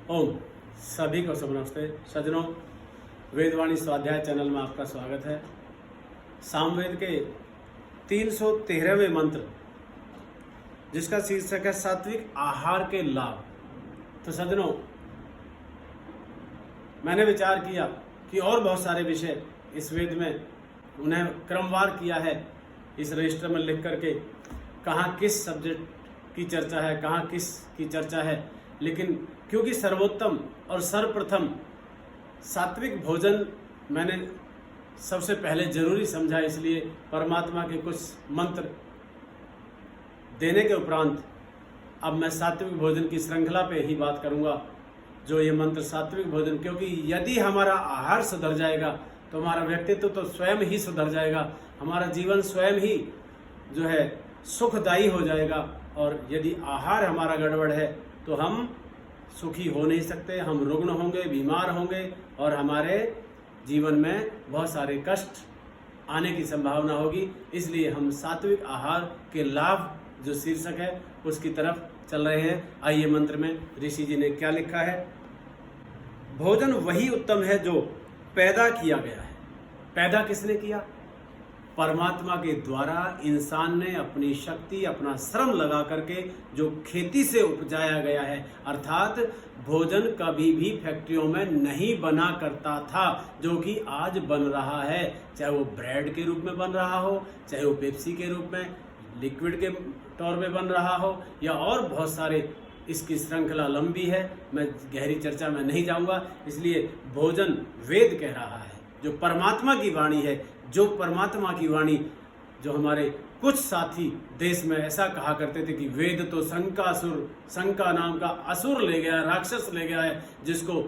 ओम सभी को शुभ नमस्ते सज्जनों। वेदवाणी स्वाध्याय चैनल में आपका स्वागत है। सामवेद के 313वें मंत्र जिसका शीर्षक है सात्विक आहार के लाभ। तो सज्जनों, मैंने विचार किया कि और बहुत सारे विषय इस वेद में उन्हें क्रमवार किया है इस रजिस्टर में लिख करके, कहाँ किस सब्जेक्ट की चर्चा है, कहाँ किस की चर्चा है। लेकिन क्योंकि सर्वोत्तम और सर्वप्रथम सात्विक भोजन मैंने सबसे पहले जरूरी समझा, इसलिए परमात्मा के कुछ मंत्र देने के उपरांत अब मैं सात्विक भोजन की श्रृंखला पे ही बात करूंगा। जो ये मंत्र सात्विक भोजन, क्योंकि यदि हमारा आहार सुधर जाएगा तो हमारा व्यक्तित्व तो स्वयं ही सुधर जाएगा, हमारा जीवन स्वयं ही जो है सुखदायी हो जाएगा। और यदि आहार हमारा गड़बड़ है तो हम सुखी हो नहीं सकते, हम रुग्ण होंगे, बीमार होंगे और हमारे जीवन में बहुत सारे कष्ट आने की संभावना होगी। इसलिए हम सात्विक आहार के लाभ जो शीर्षक है उसकी तरफ चल रहे हैं। आइए मंत्र में ऋषि जी ने क्या लिखा है। भोजन वही उत्तम है जो पैदा किया गया है। पैदा किसने किया? परमात्मा के द्वारा इंसान ने अपनी शक्ति, अपना श्रम लगा करके जो खेती से उपजाया गया है। अर्थात भोजन कभी भी फैक्ट्रियों में नहीं बना करता था जो कि आज बन रहा है, चाहे वो ब्रेड के रूप में बन रहा हो, चाहे वो पेप्सी के रूप में लिक्विड के तौर पे बन रहा हो, या और बहुत सारे। इसकी श्रृंखला लंबी है, मैं गहरी चर्चा में नहीं जाऊंगा। इसलिए भोजन वेद कह रहा है, जो परमात्मा की वाणी है, जो परमात्मा की वाणी जो हमारे कुछ साथी देश में ऐसा कहा करते थे कि वेद तो शंका नाम का असुर ले गया, राक्षस ले गया है, जिसको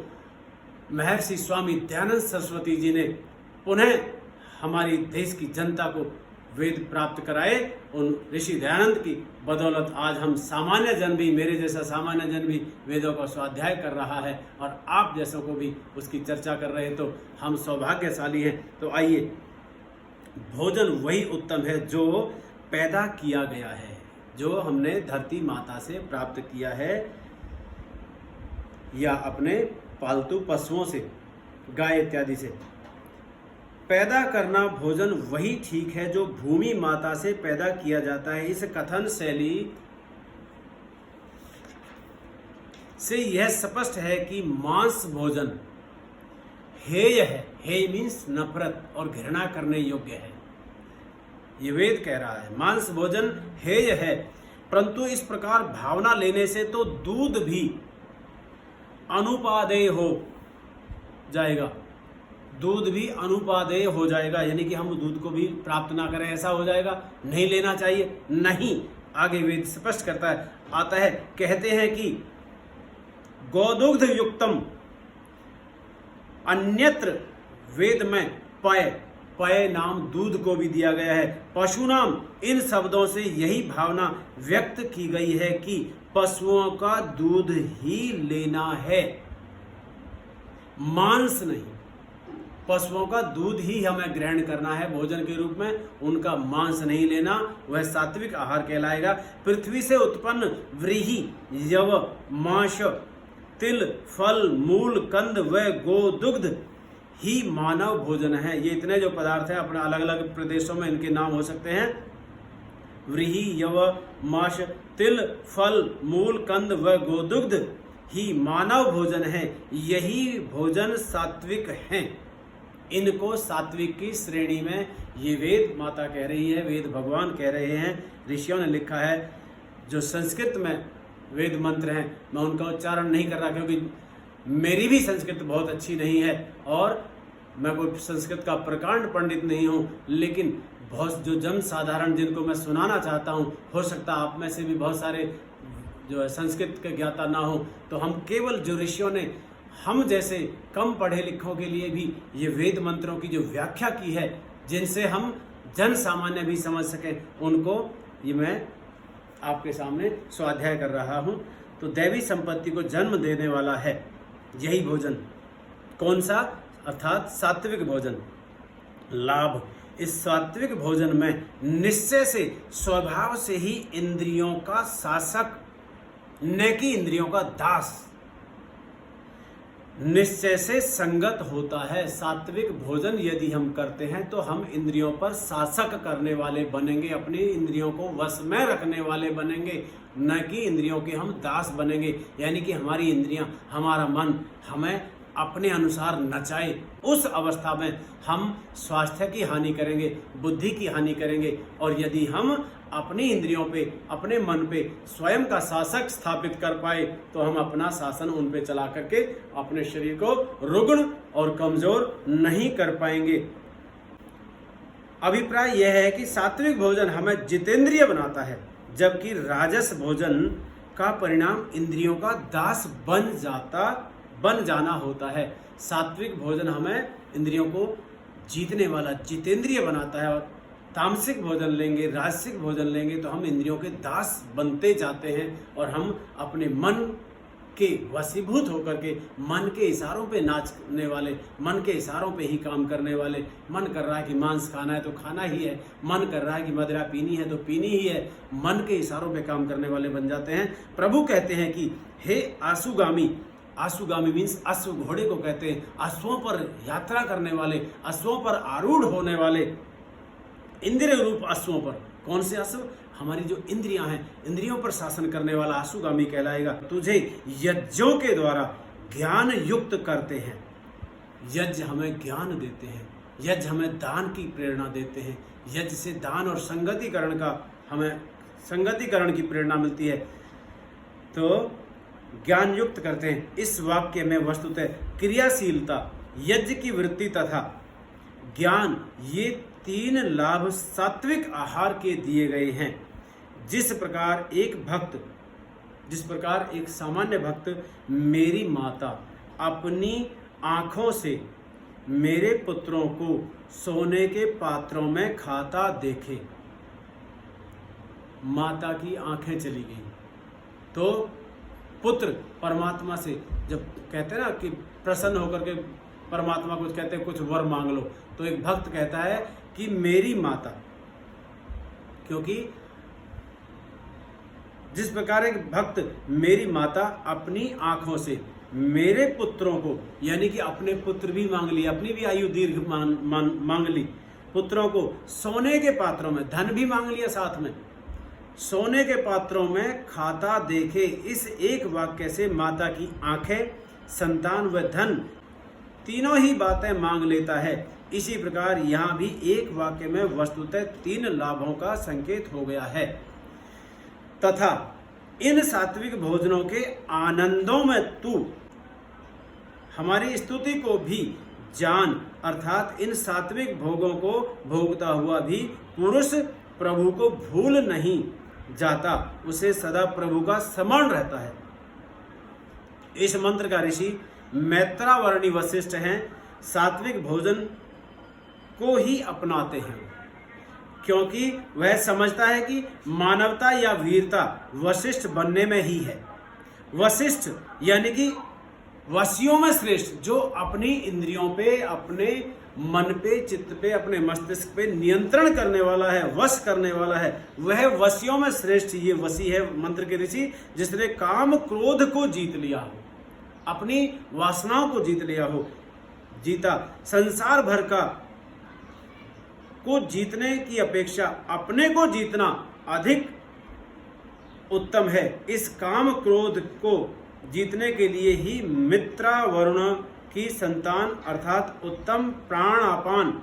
महर्षि स्वामी दयानंद सरस्वती जी ने पुनः हमारी देश की जनता को वेद प्राप्त कराए। उन ऋषि दयानंद की बदौलत आज हम सामान्य जन भी, मेरे जैसा सामान्य जन भी वेदों का स्वाध्याय कर रहा है और आप जैसों को भी उसकी चर्चा कर रहे हैं, तो हम सौभाग्यशाली हैं। तो आइए, भोजन वही उत्तम है जो पैदा किया गया है, जो हमने धरती माता से प्राप्त किया है या अपने पालतू पशुओं से, गाय इत्यादि से। पैदा करना भोजन वही ठीक है जो भूमि माता से पैदा किया जाता है। इस कथन शैली से यह स्पष्ट है कि मांस भोजन हेय है। हेय मीन्स नफरत और घृणा करने योग्य है। ये वेद कह रहा है मांस भोजन हेय है, परंतु इस प्रकार भावना लेने से तो दूध भी अनुपादेय हो जाएगा। दूध भी अनुपादेय हो जाएगा, यानी कि हम दूध को भी प्राप्त ना करें, ऐसा हो जाएगा। नहीं लेना चाहिए, नहीं। आगे वेद स्पष्ट करता है, आता है, कहते हैं कि गोदुग्ध युक्तम, अन्यत्र वेद में पय नाम दूध को भी दिया गया है। पशु नाम, इन शब्दों से यही भावना व्यक्त की गई है कि पशुओं का दूध ही लेना है, मांस नहीं। पशुओं का दूध ही हमें ग्रहण करना है भोजन के रूप में, उनका मांस नहीं लेना। वह सात्विक आहार कहलाएगा। पृथ्वी से उत्पन्न व्रीहि, यव, मांस, तिल, फल, मूल, कंद व गोदुग्ध ही मानव भोजन है। ये इतने जो पदार्थ हैं, अपने अलग अलग प्रदेशों में इनके नाम हो सकते हैं। व्रीहि, यव, मांस, तिल, फल, मूल, कंद व गोदुग्ध ही मानव भोजन है। यही भोजन सात्विक हैं। इनको सात्विक की श्रेणी में ये वेद माता कह रही है, वेद भगवान कह रहे हैं, ऋषियों ने लिखा है। जो संस्कृत में वेद मंत्र हैं, मैं उनका उच्चारण नहीं कर रहा क्योंकि मेरी भी संस्कृत बहुत अच्छी नहीं है और मैं कोई संस्कृत का प्रकांड पंडित नहीं हूँ। लेकिन बहुत जो जन साधारण जिनको मैं सुनाना चाहता हूँ, हो सकता है आप में से भी बहुत सारे जो है संस्कृत के ज्ञाता ना हो, तो हम केवल जो ऋषियों ने हम जैसे कम पढ़े लिखों के लिए भी ये वेद मंत्रों की जो व्याख्या की है, जिनसे हम जन सामान्य भी समझ सकें, उनको ये मैं आपके सामने स्वाध्याय कर रहा हूँ। तो दैवी संपत्ति को जन्म देने वाला है यही भोजन। कौन सा? अर्थात सात्विक भोजन। लाभ, इस सात्विक भोजन में निश्चय से, स्वभाव से ही इंद्रियों का शासक, न कि इंद्रियों का दास। निश्चय से संगत होता है। सात्विक भोजन यदि हम करते हैं तो हम इंद्रियों पर शासक करने वाले बनेंगे, अपनी इंद्रियों को वश में रखने वाले बनेंगे, न कि इंद्रियों के हम दास बनेंगे। यानी कि हमारी इंद्रियां, हमारा मन हमें अपने अनुसार नचाए। उस अवस्था में हम स्वास्थ्य की हानि करेंगे, बुद्धि की हानि करेंगे। और यदि हम अपनी इंद्रियों पे, अपने मन पे स्वयं का शासक स्थापित कर पाए तो हम अपना शासन उन पे चला करके अपने शरीर को रुग्ण और कमजोर नहीं कर पाएंगे। अभिप्राय यह है कि सात्विक भोजन हमें जितेंद्रिय बनाता है, जबकि राजस भोजन का परिणाम इंद्रियों का दास बन जाना होता है। सात्विक भोजन हमें इंद्रियों को जीतने वाला, जितेंद्रिय बनाता है। और तामसिक भोजन लेंगे, राजसिक भोजन लेंगे तो हम इंद्रियों के दास बनते जाते हैं और हम अपने मन के वशीभूत होकर के मन के इशारों पे नाचने वाले, मन के इशारों पे ही काम करने वाले। मन कर रहा है कि मांस खाना है तो खाना ही है, मन कर रहा है कि मदिरा पीनी है तो पीनी ही है, मन के इशारों पे काम करने वाले बन जाते हैं। प्रभु कहते हैं कि हे आसुगामी, आसुगामी मीन्स अश्व, घोड़े को कहते हैं, अश्वों पर यात्रा करने वाले, अश्वों पर आरूढ़ होने वाले, इंद्रिय रूप अश्वों पर। कौन से अश्व? हमारी जो इंद्रियां हैं, इंद्रियों पर शासन करने वाला आसुगामी कहलाएगा। तुझे यज्ञों के द्वारा ज्ञान युक्त करते हैं। यज्ञ हमें ज्ञान देते हैं, यज्ञ हमें दान की प्रेरणा देते हैं, यज्ञ से दान और संगतिकरण का, हमें संगतिकरण की प्रेरणा मिलती है। तो ज्ञान युक्त करते हैं। इस वाक्य में वस्तुतः क्रियाशीलता, यज्ञ की वृत्ति तथा ज्ञान, ये तीन लाभ सात्विक आहार के दिए गए हैं। जिस प्रकार एक सामान्य भक्त मेरी माता अपनी आंखों से मेरे पुत्रों को सोने के पात्रों में खाता देखे। माता की आंखें चली गई तो पुत्र परमात्मा से जब कहते हैं ना कि प्रसन्न होकर के परमात्मा कुछ कहते हैं, कुछ वर मांग लो, तो एक भक्त कहता है कि मेरी माता, क्योंकि जिस प्रकार एक भक्त मेरी माता अपनी आंखों से मेरे पुत्रों को, यानी कि अपने पुत्र भी मांग लिए, अपनी भी आयु दीर्घ मांग ली, पुत्रों को सोने के पात्रों में, धन भी मांग लिया साथ में, सोने के पात्रों में खाता देखे। इस एक वाक्य से माता की आंखें, संतान व धन तीनों ही बातें मांग लेता है। इसी प्रकार यहाँ भी एक वाक्य में वस्तुतः तीन लाभों का संकेत हो गया है। तथा इन सात्विक भोजनों के आनंदों में तू हमारी स्तुति को भी जान, अर्थात इन सात्विक भोगों को भोगता हुआ भी पुरुष प्रभु को भूल नहीं जाता, उसे सदा प्रभु का स्मरण रहता है। इस मंत्र का ऋषि मैत्रावर्णी वशिष्ठ हैं। सात्विक भोजन को ही अपनाते हैं क्योंकि वह समझता है कि मानवता या वीरता वशिष्ठ बनने में ही है। वशिष्ठ यानी कि वशियों में श्रेष्ठ, जो अपनी इंद्रियों पे, अपने मन पे, चित्त पे, अपने मस्तिष्क पे नियंत्रण करने वाला है, वश करने वाला है, वह वशियों में श्रेष्ठ ये वशी है मंत्र के ऋषि, जिसने काम क्रोध को जीत लिया हो, अपनी वासनाओं को जीता। संसार भर को जीतने की अपेक्षा अपने को जीतना अधिक उत्तम है। इस काम क्रोध को जीतने के लिए ही मित्रावरुण की संतान अर्थात उत्तम प्राणापान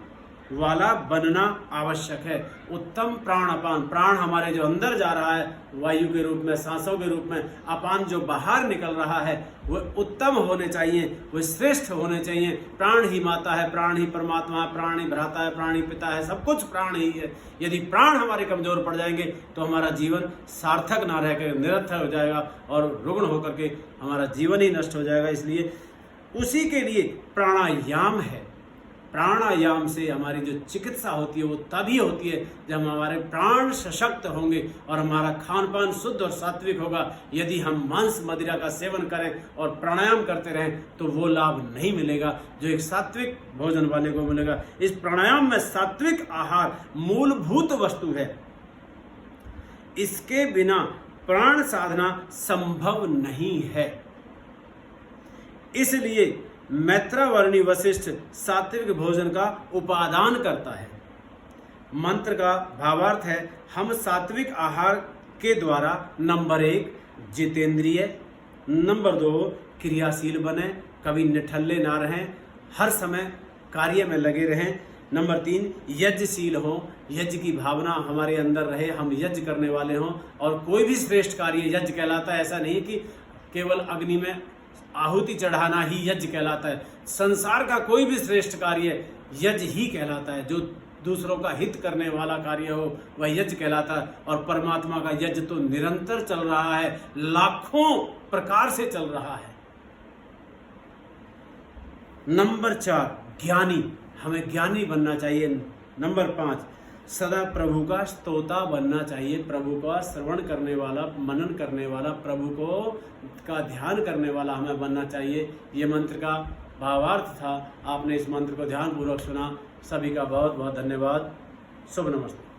वाला बनना आवश्यक है। उत्तम प्राणापान, प्राण हमारे जो अंदर जा रहा है वायु के रूप में, सांसों के रूप में, अपान जो बाहर निकल रहा है वह उत्तम होने चाहिए, वह श्रेष्ठ होने चाहिए। प्राण ही माता है, प्राण ही परमात्मा है, प्राण ही भ्राता है, प्राण ही पिता है, सब कुछ प्राण ही है। यदि प्राण हमारे कमजोर पड़ जाएंगे तो हमारा जीवन सार्थक ना रहकर निरर्थक हो जाएगा और रुग्ण होकर के हमारा जीवन ही नष्ट हो जाएगा। इसलिए उसी के लिए प्राणायाम है। प्राणायाम से हमारी जो चिकित्सा होती है वो तभी होती है जब हमारे प्राण सशक्त होंगे और हमारा खान पान शुद्ध और सात्विक होगा। यदि हम मांस मदिरा का सेवन करें और प्राणायाम करते रहें तो वो लाभ नहीं मिलेगा जो एक सात्विक भोजन वाले को मिलेगा। इस प्राणायाम में सात्विक आहार मूलभूत वस्तु है, इसके बिना प्राण साधना संभव नहीं है। इसलिए मैत्रावर्णी वशिष्ठ सात्विक भोजन का उपादान करता है। मंत्र का भावार्थ है, हम सात्विक आहार के द्वारा नंबर 1 जितेंद्रिय, नंबर 2 क्रियाशील बने, कभी निठल्ले ना रहें, हर समय कार्य में लगे रहें, नंबर 3 यज्ञशील हो, यज्ञ की भावना हमारे अंदर रहे, हम यज्ञ करने वाले हों। और कोई भी श्रेष्ठ कार्य यज्ञ कहलाता है, ऐसा नहीं कि केवल अग्नि में आहुति चढ़ाना ही यज्ञ कहलाता है। संसार का कोई भी श्रेष्ठ कार्य यज्ञ ही कहलाता है। जो दूसरों का हित करने वाला कार्य हो वह यज्ञ कहलाता है। और परमात्मा का यज्ञ तो निरंतर चल रहा है, लाखों प्रकार से चल रहा है। नंबर 4 ज्ञानी, हमें ज्ञानी बनना चाहिए। नंबर 5 सदा प्रभु का स्तोता बनना चाहिए, प्रभु का श्रवण करने वाला, मनन करने वाला, प्रभु को का ध्यान करने वाला हमें बनना चाहिए। ये मंत्र का भावार्थ था। आपने इस मंत्र को ध्यानपूर्वक सुना, सभी का बहुत बहुत धन्यवाद। शुभ नमस्ते।